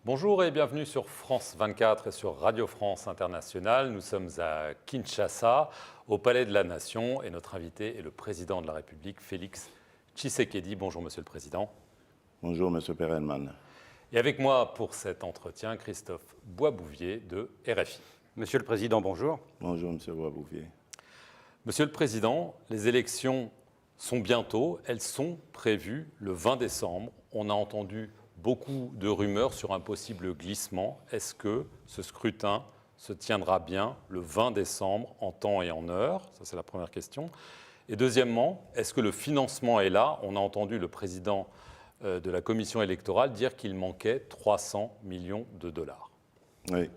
Bonjour et bienvenue sur France 24 et sur Radio France Internationale. Nous sommes à Kinshasa, au Palais de la Nation, et notre invité est le président de la République, Félix Tshisekedi. Bonjour Monsieur le Président. Bonjour Monsieur Perelman. Et avec moi pour cet entretien, Christophe Boisbouvier de RFI. Monsieur le Président, bonjour. Bonjour Monsieur Boisbouvier. Monsieur le Président, les élections sont bientôt, elles sont prévues le 20 décembre. On a entendu beaucoup de rumeurs sur un possible glissement. Est-ce que ce scrutin se tiendra bien le 20 décembre en temps et en heure? Ça, c'est la première question. Et deuxièmement, est-ce que le financement est là? On a entendu le président de la commission électorale dire qu'il manquait 300 millions de dollars. Oui.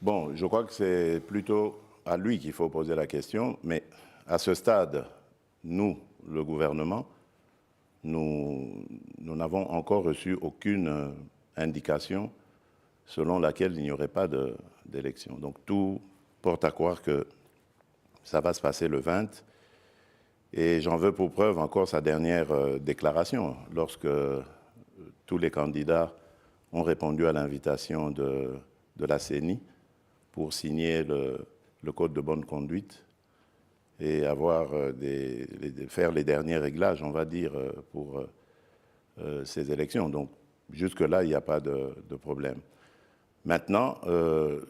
Bon, je crois que c'est plutôt à lui qu'il faut poser la question, mais à ce stade, nous, le gouvernement, nous n'avons encore reçu aucune indication selon laquelle il n'y aurait pas d'élection. Donc tout porte à croire que ça va se passer le 20. Et j'en veux pour preuve encore sa dernière déclaration, lorsque tous les candidats ont répondu à l'invitation de la CENI pour signer le code de bonne conduite et faire les derniers réglages, on va dire, pour ces élections. Donc, jusque-là, il n'y a pas de problème. Maintenant,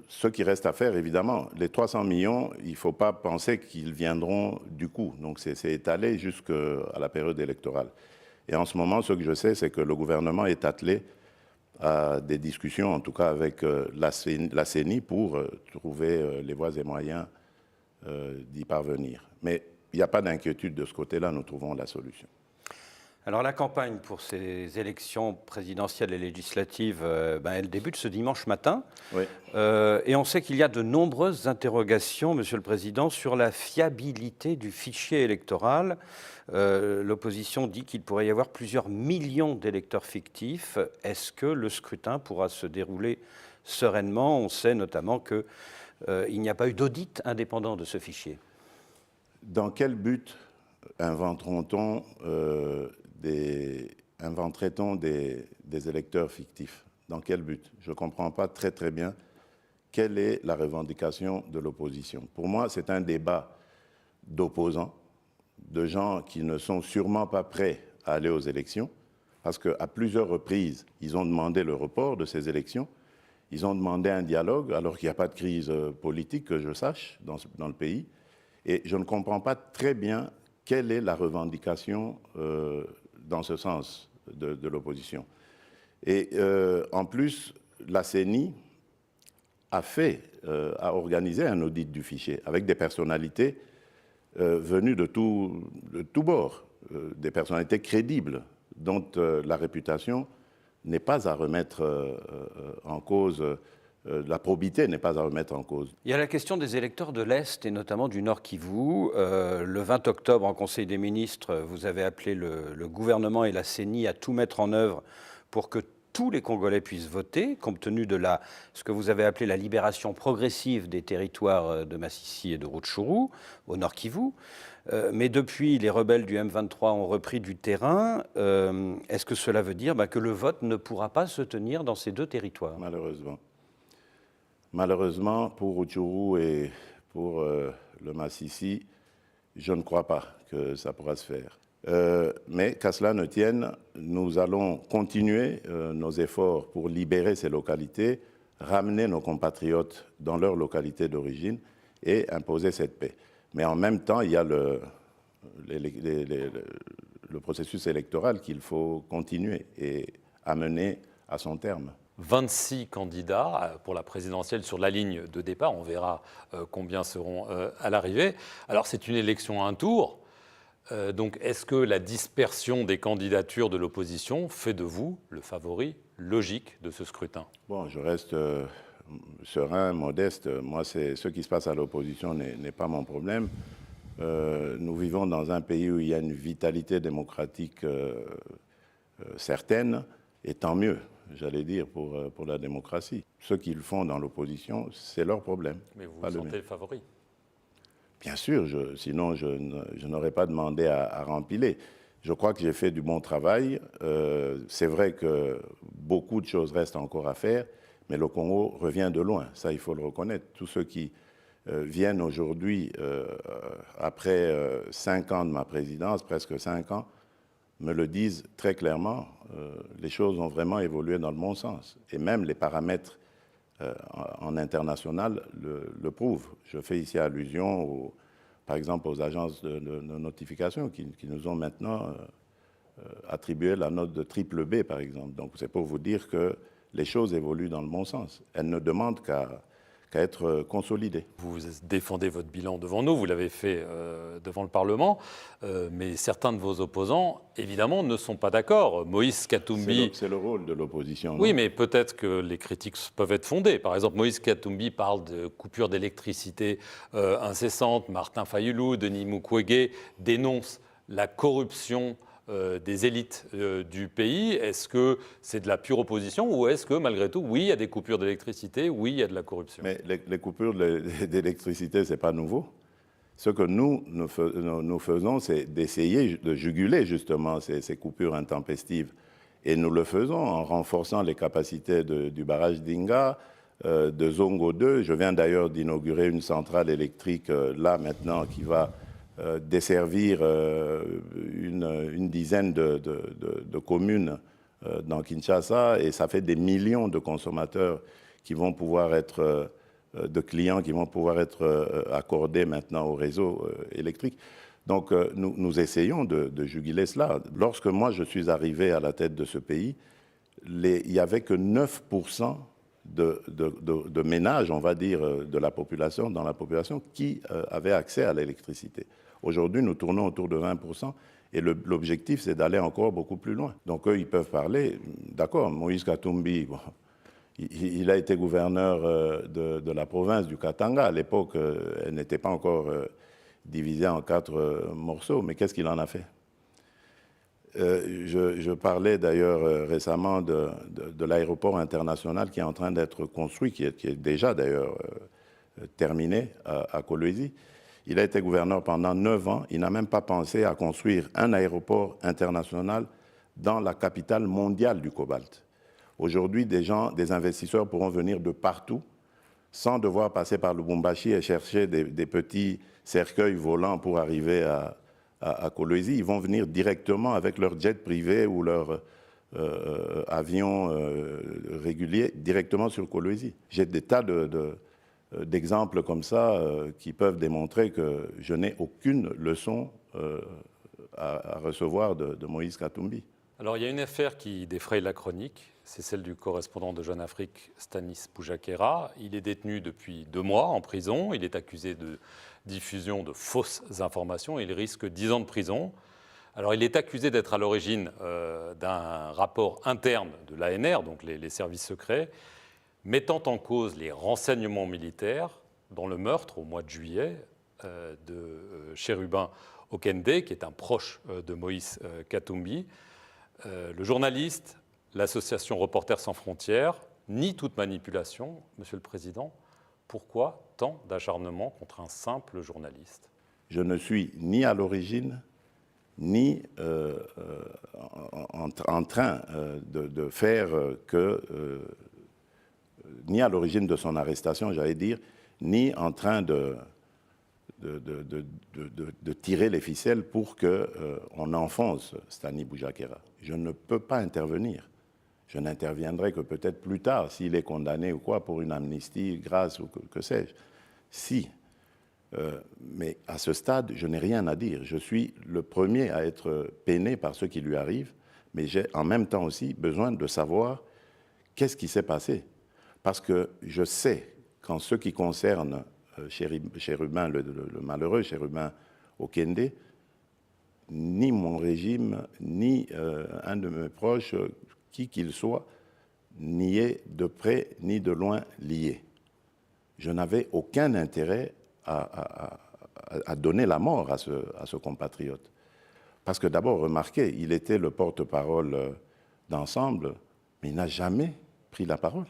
ce qui reste à faire, évidemment, les 300 millions, il ne faut pas penser qu'ils viendront du coup. Donc, c'est étalé jusqu'à la période électorale. Et en ce moment, ce que je sais, c'est que le gouvernement est attelé à des discussions, en tout cas avec la CENI, pour trouver les voies et moyens d'y parvenir. Mais il n'y a pas d'inquiétude de ce côté-là, nous trouvons la solution. Alors la campagne pour ces élections présidentielles et législatives, elle débute ce dimanche matin. Oui. Et on sait qu'il y a de nombreuses interrogations, Monsieur le Président, sur la fiabilité du fichier électoral. L'opposition dit qu'il pourrait y avoir plusieurs millions d'électeurs fictifs. Est-ce que le scrutin pourra se dérouler sereinement? On sait notamment qu'il n'y a pas eu d'audit indépendant de ce fichier. Dans quel but inventerait-on des électeurs fictifs? Dans quel but? Je ne comprends pas très bien quelle est la revendication de l'opposition. Pour moi, c'est un débat d'opposants, de gens qui ne sont sûrement pas prêts à aller aux élections, parce qu'à plusieurs reprises, ils ont demandé le report de ces élections, ils ont demandé un dialogue, alors qu'il n'y a pas de crise politique, que je sache, dans le pays. Et je ne comprends pas très bien quelle est la revendication dans ce sens de l'opposition. Et en plus, la CENI a organisé un audit du fichier avec des personnalités venues de tout bord, des personnalités crédibles dont la réputation n'est pas à remettre en cause. La probité n'est pas à remettre en cause. Il y a la question des électeurs de l'Est et notamment du Nord Kivu. Le 20 octobre, en Conseil des ministres, vous avez appelé le gouvernement et la CENI à tout mettre en œuvre pour que tous les Congolais puissent voter, compte tenu de ce que vous avez appelé la libération progressive des territoires de Massissi et de Rutshuru, au Nord Kivu. Mais depuis, les rebelles du M23 ont repris du terrain. Est-ce que cela veut dire que le vote ne pourra pas se tenir dans ces deux territoires? Malheureusement. Malheureusement, pour Rutshuru et pour le Massissi, je ne crois pas que ça pourra se faire. Mais qu'à cela ne tienne, nous allons continuer nos efforts pour libérer ces localités, ramener nos compatriotes dans leur localité d'origine et imposer cette paix. Mais en même temps, il y a le processus électoral qu'il faut continuer et amener à son terme. 26 candidats pour la présidentielle sur la ligne de départ. On verra combien seront à l'arrivée. Alors, c'est une élection à un tour. Donc, est-ce que la dispersion des candidatures de l'opposition fait de vous le favori logique de ce scrutin? Bon, je reste serein, modeste. Moi, ce qui se passe à l'opposition n'est pas mon problème. Nous vivons dans un pays où il y a une vitalité démocratique certaine, et tant mieux, j'allais dire, pour la démocratie. Ceux qui le font dans l'opposition, c'est leur problème. Mais vous vous sentez le favori? Bien sûr, sinon je n'aurais pas demandé à rempiler. Je crois que j'ai fait du bon travail. C'est vrai que beaucoup de choses restent encore à faire, mais le Congo revient de loin. Ça, il faut le reconnaître. Tous ceux qui viennent aujourd'hui, après 5 ans de ma présidence, presque 5 ans, me le disent très clairement. Les choses ont vraiment évolué dans le bon sens. Et même les paramètres en international le prouvent. Je fais ici allusion, par exemple, aux agences de notification qui nous ont maintenant attribué la note de triple B, par exemple. Donc, c'est pour vous dire que les choses évoluent dans le bon sens. Elles ne demandent qu'à être consolidées. Vous défendez votre bilan devant nous, vous l'avez fait devant le Parlement, mais certains de vos opposants, évidemment, ne sont pas d'accord. Moïse Katumbi... C'est le rôle de l'opposition. Oui, mais peut-être que les critiques peuvent être fondées. Par exemple, Moïse Katumbi parle de coupures d'électricité incessantes. Martin Fayulu, Denis Mukwege dénoncent la corruption des élites du pays. Est-ce que c'est de la pure opposition ou est-ce que, malgré tout, oui, il y a des coupures d'électricité, oui, il y a de la corruption? Mais les coupures d'électricité, ce n'est pas nouveau. Ce que nous faisons, c'est d'essayer de juguler justement ces coupures intempestives. Et nous le faisons en renforçant les capacités du barrage d'Inga, de Zongo 2. Je viens d'ailleurs d'inaugurer une centrale électrique là maintenant qui va desservir une dizaine de communes dans Kinshasa, et ça fait des millions de consommateurs qui vont pouvoir être, de clients qui vont pouvoir être accordés maintenant au réseau électrique. Donc nous essayons de juguler cela. Lorsque moi je suis arrivé à la tête de ce pays, il n'y avait que 9% de ménages, on va dire, dans la population qui avaient accès à l'électricité. Aujourd'hui, nous tournons autour de 20%, et l'objectif, c'est d'aller encore beaucoup plus loin. Donc eux, ils peuvent parler, d'accord, Moïse Katumbi, bon, il a été gouverneur de la province du Katanga. À l'époque, elle n'était pas encore divisée en 4 morceaux, mais qu'est-ce qu'il en a fait? Je parlais d'ailleurs récemment de l'aéroport international qui est en train d'être construit, qui est déjà d'ailleurs terminé à Kolwezi. Il a été gouverneur pendant 9 ans. Il n'a même pas pensé à construire un aéroport international dans la capitale mondiale du cobalt. Aujourd'hui, des investisseurs pourront venir de partout sans devoir passer par Lubumbashi et chercher des petits cercueils volants pour arriver à Kolwezi. Ils vont venir directement avec leur jet privé ou leur avion régulier directement sur Kolwezi. J'ai des tas d'exemples comme ça qui peuvent démontrer que je n'ai aucune leçon à recevoir de Moïse Katumbi. Alors il y a une affaire qui défraye la chronique, c'est celle du correspondant de Jeune Afrique, Stanis Boujakera. Il est détenu depuis 2 mois en prison, il est accusé de diffusion de fausses informations, il risque 10 ans de prison. Alors il est accusé d'être à l'origine d'un rapport interne de l'ANR, donc les services secrets, mettant en cause les renseignements militaires dans le meurtre au mois de juillet de Chérubin Okende, qui est un proche de Moïse Katumbi. Le journaliste, l'association Reporters sans frontières, nie toute manipulation. Monsieur le Président, pourquoi tant d'acharnement contre un simple journaliste? Je ne suis ni à l'origine, ni en train de faire que... ni à l'origine de son arrestation, j'allais dire, ni en train de tirer les ficelles pour qu'on enfonce Stanis Boujakera. Je ne peux pas intervenir. Je n'interviendrai que peut-être plus tard, s'il est condamné ou quoi, pour une amnistie, grâce ou que sais-je. Si. Mais à ce stade, je n'ai rien à dire. Je suis le premier à être peiné par ce qui lui arrive, mais j'ai en même temps aussi besoin de savoir qu'est-ce qui s'est passé. Parce que je sais qu'en ce qui concerne Chérubin, le malheureux Chérubin Okende, ni mon régime, ni un de mes proches, qui qu'il soit, n'y est de près ni de loin lié. Je n'avais aucun intérêt à donner la mort à ce compatriote. Parce que d'abord, remarquez, il était le porte-parole d'Ensemble, mais il n'a jamais pris la parole.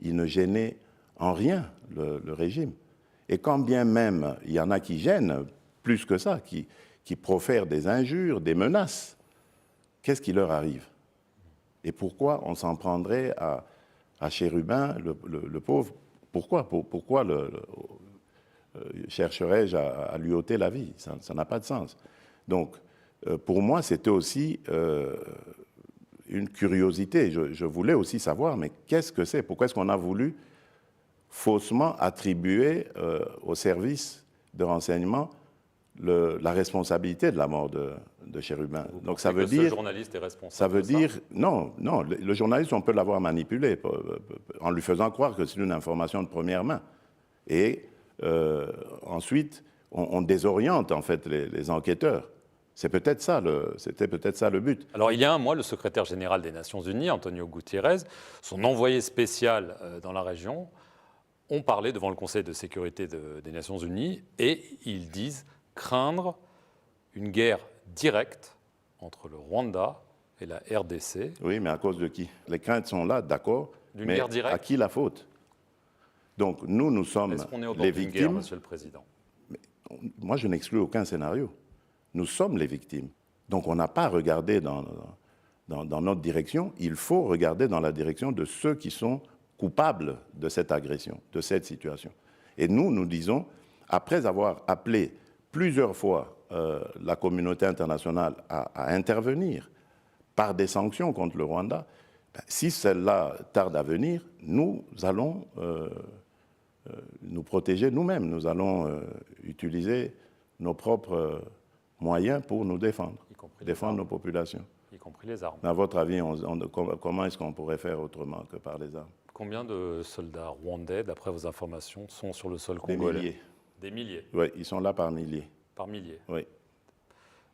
Il ne gênait en rien le régime. Et quand bien même il y en a qui gênent plus que ça, qui qui profèrent des injures, des menaces, qu'est-ce qui leur arrive? Et pourquoi on s'en prendrait à Chérubin, le pauvre? Pourquoi chercherais-je à lui ôter la vie? Ça n'a pas de sens. Donc, pour moi, c'était aussi une curiosité. Je voulais aussi savoir, mais qu'est-ce que c'est? Pourquoi est-ce qu'on a voulu faussement attribuer au service de renseignement la responsabilité de la mort de Chérubin? Donc ça veut dire... Ce journaliste est responsable. Ça veut dire... Non, le journaliste, on peut l'avoir manipulé en lui faisant croire que c'est une information de première main. Et ensuite, on désoriente en fait les enquêteurs. C'était peut-être ça le but. Alors, il y a un mois, le secrétaire général des Nations Unies, Antonio Guterres, son envoyé spécial dans la région, ont parlé devant le Conseil de sécurité des Nations Unies et ils disent craindre une guerre directe entre le Rwanda et la RDC. Oui, mais à cause de qui? Les craintes sont là, d'accord, mais guerre directe. À qui la faute? Donc, nous sommes les victimes. Guerre, Monsieur le Président? Mais, moi, je n'exclus aucun scénario. Nous sommes les victimes. Donc on n'a pas regardé dans notre direction, il faut regarder dans la direction de ceux qui sont coupables de cette agression, de cette situation. Et nous disons, après avoir appelé plusieurs fois la communauté internationale à intervenir par des sanctions contre le Rwanda, si celle-là tarde à venir, nous allons nous protéger nous-mêmes, nous allons utiliser nos propres moyens pour nous défendre nos populations. Y compris les armes. À votre avis, comment est-ce qu'on pourrait faire autrement que par les armes? Combien de soldats rwandais, d'après vos informations, sont sur le sol congolais? Des milliers. Des milliers? Oui, ils sont là par milliers. Par milliers? Oui.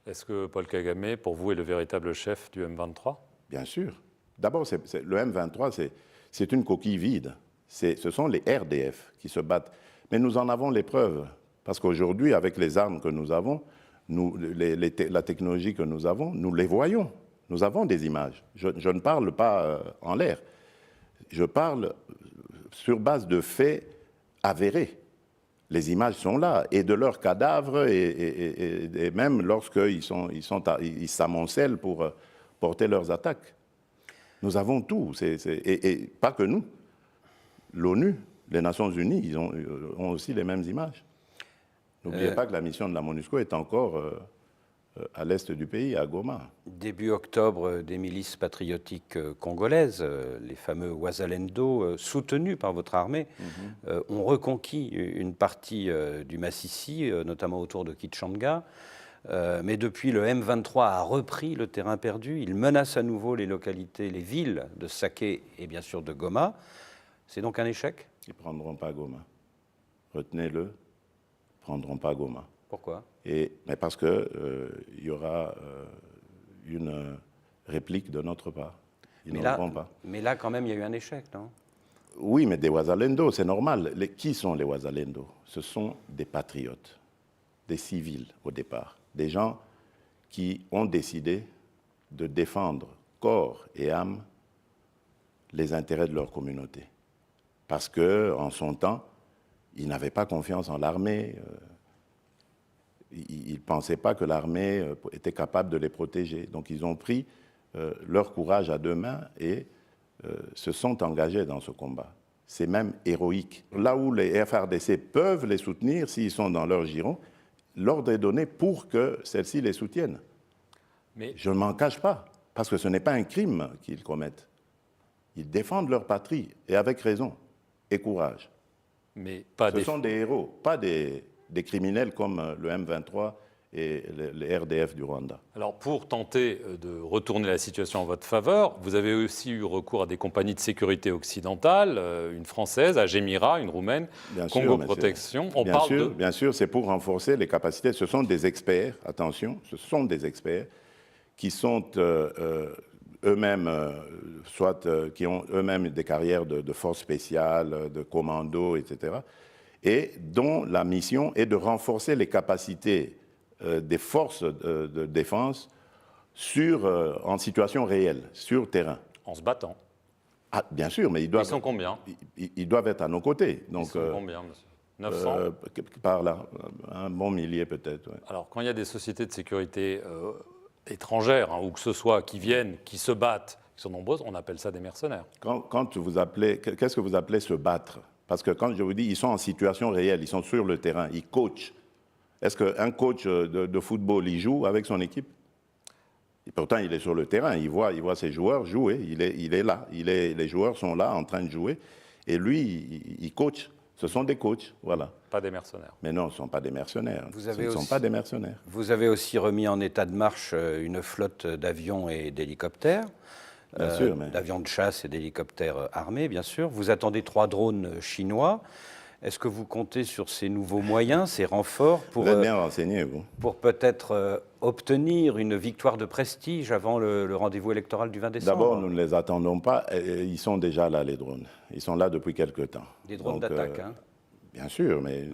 Est-ce que Paul Kagame, pour vous, est le véritable chef du M23? Bien sûr. D'abord, le M23, c'est une coquille vide. Ce sont les RDF qui se battent. Mais nous en avons les preuves. Parce qu'aujourd'hui, avec les armes que nous avons, la technologie que nous avons, nous les voyons. Nous avons des images. Je ne parle pas en l'air. Je parle sur base de faits avérés. Les images sont là, et de leurs cadavres, et même lorsqu'ils s'amoncellent pour porter leurs attaques. Nous avons tout, et pas que nous. L'ONU, les Nations Unies, ils ont aussi les mêmes images. N'oubliez pas que la mission de la MONUSCO est encore à l'est du pays, à Goma. Début octobre, des milices patriotiques congolaises, les fameux Wazalendo, soutenus par votre armée, ont reconquis une partie du Massissi, notamment autour de Kitshanga. Mais depuis, le M23 a repris le terrain perdu. Il menace à nouveau les localités, les villes de Saké et bien sûr de Goma. C'est donc un échec? Ils ne prendront pas Goma. Retenez-le, ils ne prendront pas Goma. Pourquoi? Mais parce qu'il y aura une réplique de notre part. Ils ne prendront pas. Mais là, quand même, il y a eu un échec, non? Oui, mais des Wazalendo, c'est normal. Qui sont les Wazalendo? Ce sont des patriotes, des civils au départ, des gens qui ont décidé de défendre corps et âme les intérêts de leur communauté. Parce qu'en son temps, ils n'avaient pas confiance en l'armée. Ils ne pensaient pas que l'armée était capable de les protéger. Donc ils ont pris leur courage à deux mains et se sont engagés dans ce combat. C'est même héroïque. Là où les FARDC peuvent les soutenir, s'ils sont dans leur giron, l'ordre est donné pour que celles-ci les soutiennent. Mais je ne m'en cache pas, parce que ce n'est pas un crime qu'ils commettent. Ils défendent leur patrie, et avec raison, et courage. Mais pas ce sont des héros, pas des criminels comme le M23 et les RDF du Rwanda. Alors, pour tenter de retourner la situation en votre faveur, vous avez aussi eu recours à des compagnies de sécurité occidentales, une française, Agemira, une roumaine, Congo Protection. Bien sûr, c'est pour renforcer les capacités. Ce sont des experts, attention, ce sont des experts qui sont eux-mêmes, qui ont eux-mêmes des carrières de forces spéciales, de commandos, etc., et dont la mission est de renforcer les capacités des forces de défense en situation réelle, sur terrain. En se battant? Ah, bien sûr, mais ils sont combien? Ils doivent être à nos côtés. Donc, ils sont combien, monsieur? 900 Par là, un bon millier peut-être. Ouais. Alors, quand il y a des sociétés de sécurité étrangères, hein, ou que ce soit, qui viennent, qui se battent, qui sont nombreuses, on appelle ça des mercenaires. Quand vous appelez, qu'est-ce que vous appelez se battre? Parce que quand je vous dis, ils sont en situation réelle, ils sont sur le terrain, ils coachent. Est-ce qu'un coach de football, il joue avec son équipe? Et pourtant, il est sur le terrain, il voit ses joueurs jouer, il est là, les joueurs sont là en train de jouer, et lui, il coach. Ce sont des coachs, voilà. Pas des mercenaires. Mais non, ce ne sont pas des mercenaires. Ce ne aussi, sont pas des mercenaires. Vous avez aussi remis en état de marche une flotte d'avions et d'hélicoptères. Bien sûr, d'avions de chasse et d'hélicoptères armés, bien sûr. Vous attendez 3 drones chinois. Est-ce que vous comptez sur ces nouveaux moyens, ces renforts, pour, vous êtes bien renseigné, vous. Pour peut-être obtenir une victoire de prestige avant le rendez-vous électoral du 20 décembre? D'abord, nous ne les attendons pas. Ils sont déjà là, les drones. Ils sont là depuis quelque temps. Des drones d'attaque, hein? Bien sûr, mais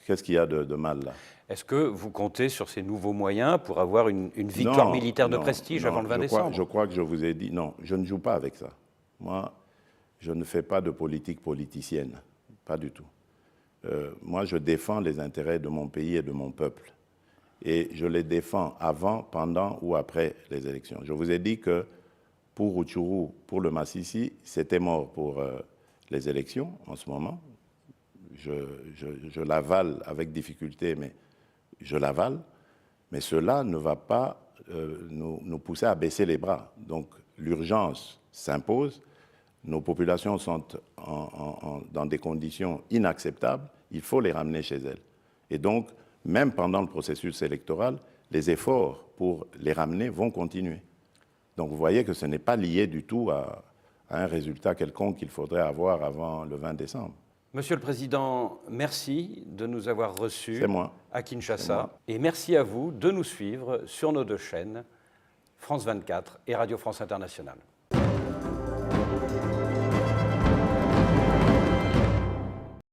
qu'est-ce qu'il y a de mal là? Est-ce que vous comptez sur ces nouveaux moyens pour avoir une victoire militaire de prestige avant le 20 décembre? Je crois que je vous ai dit, non, je ne joue pas avec ça. Moi, je ne fais pas de politique politicienne, pas du tout. Moi, je défends les intérêts de mon pays et de mon peuple. Et je les défends avant, pendant ou après les élections. Je vous ai dit que pour Rutshuru, pour le Massissi, c'était mort pour les élections en ce moment. Je l'avale avec difficulté, mais je l'avale. Mais cela ne va pas nous pousser à baisser les bras. Donc l'urgence s'impose. Nos populations sont dans des conditions inacceptables. Il faut les ramener chez elles. Et donc, même pendant le processus électoral, les efforts pour les ramener vont continuer. Donc vous voyez que ce n'est pas lié du tout à un résultat quelconque qu'il faudrait avoir avant le 20 décembre. Monsieur le Président, merci de nous avoir reçus à Kinshasa. Et merci à vous de nous suivre sur nos 2 chaînes, France 24 et Radio France Internationale.